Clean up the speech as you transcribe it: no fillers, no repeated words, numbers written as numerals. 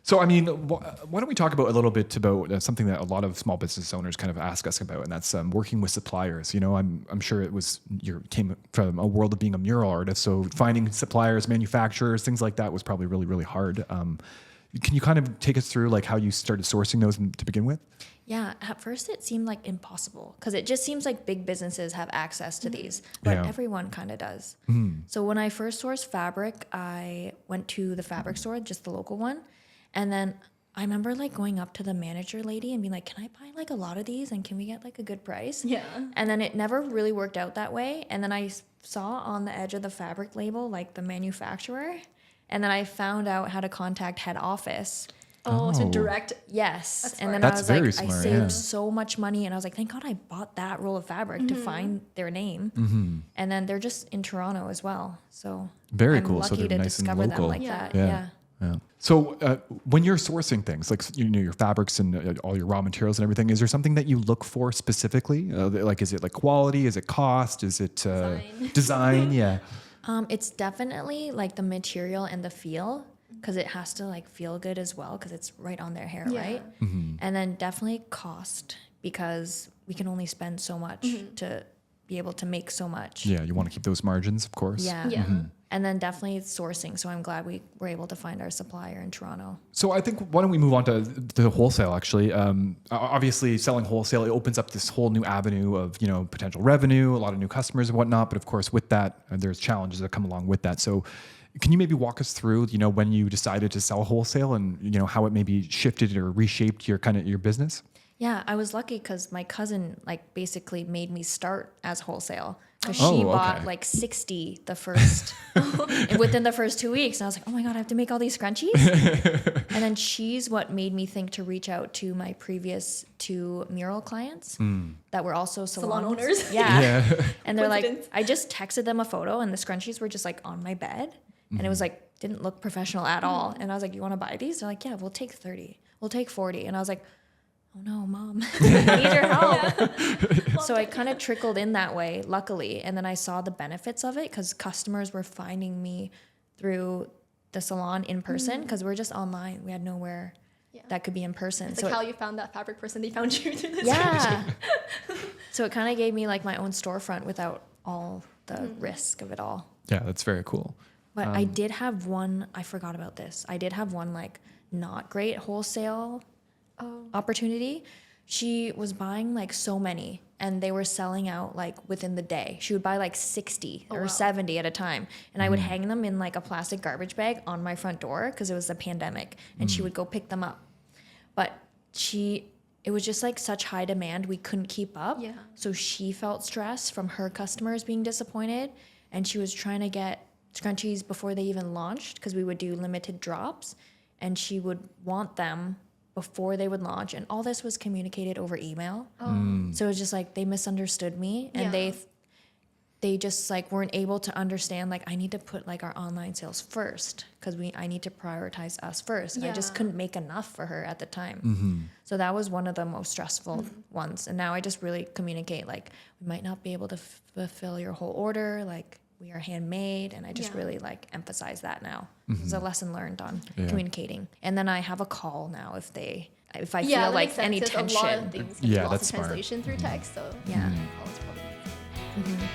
So, I mean, why don't we talk about a little bit about something that a lot of small business owners kind of ask us about, and that's working with suppliers. You know, I'm sure you came from a world of being a mural artist, so finding suppliers, manufacturers, things like that was probably really, really hard. Can you kind of take us through like how you started sourcing those to begin with? Yeah, at first it seemed like impossible because it just seems like big businesses have access to these, but everyone kind of does. So when I first sourced fabric, I went to the fabric store, just the local one. And then I remember like going up to the manager lady and being like, can I buy like a lot of these and can we get like a good price? Yeah. And then it never really worked out that way. And then I saw on the edge of the fabric label, like the manufacturer. And then I found out how to contact head office. Oh, so direct. Yes. That's And then That's I was very like, smart, I saved yeah. so much money. And I was like, thank God I bought that roll of fabric to find their name. And then they're just in Toronto as well. So Very I'm cool. So lucky they're to nice and discover them local. like Yeah. that. Yeah. Yeah. Yeah. So when you're sourcing things like your fabrics and all your raw materials and everything, is there something that you look for specifically? Like, is it like quality? Is it cost? Is it design? Yeah. It's definitely like the material and the feel because it has to like feel good as well because it's right on their hair, Yeah. right? And then definitely cost because we can only spend so much to be able to make so much. Yeah. You want to keep those margins, of course. Yeah. Yeah. And then definitely sourcing. So I'm glad we were able to find our supplier in Toronto. So I think why don't we move on to the wholesale? Actually, obviously, selling wholesale, it opens up this whole new avenue of potential revenue, a lot of new customers and whatnot. But of course, with that, there's challenges that come along with that. So, can you maybe walk us through, when you decided to sell wholesale and how it maybe shifted or reshaped your business? Yeah, I was lucky because my cousin like basically made me start as wholesale because Oh, she okay. bought like 60 the first within the first 2 weeks. And I was like, oh my God, I have to make all these scrunchies. And then she's what made me think to reach out to my previous 2 mural clients that were also Salon salon owners. Yeah. And they're like, Coincidence. I just texted them a photo and the scrunchies were just like on my bed. And it was like, didn't look professional at all. And I was like, you want to buy these? They're like, yeah, we'll take 30. We'll take 40. And I was like, oh no, Mom, I need your help. So I kind of trickled in that way, luckily. And then I saw the benefits of it because customers were finding me through the salon in person because we're just online. We had nowhere that could be in person. It's so like how you found that fabric person. They found you through this. yeah. So it kind of gave me like my own storefront without all the risk of it all. Yeah, that's very cool. But I did have one, I forgot about this. I did have one like not great wholesale opportunity. She was buying like so many and they were selling out like within the day. She would buy like 60 or 70 at a time. And I would hang them in like a plastic garbage bag on my front door because it was the pandemic and she would go pick them up. But it was just like such high demand. We couldn't keep up. Yeah. So she felt stress from her customers being disappointed and she was trying to get scrunchies before they even launched because we would do limited drops and she would want them before they would launch and all this was communicated over email. So it was just like they misunderstood me and they just like weren't able to understand like I need to put like our online sales first because I need to prioritize us first and I just couldn't make enough for her at the time. So that was one of the most stressful ones and now I just really communicate like we might not be able to fulfill your whole order, like we are handmade and I just really like emphasize that now. It's a lesson learned on communicating. And then I have a call now if I feel that like makes sense, any 'cause tension. a lot of things can be lost that's in smart. translation through text. So Yeah. calls probably.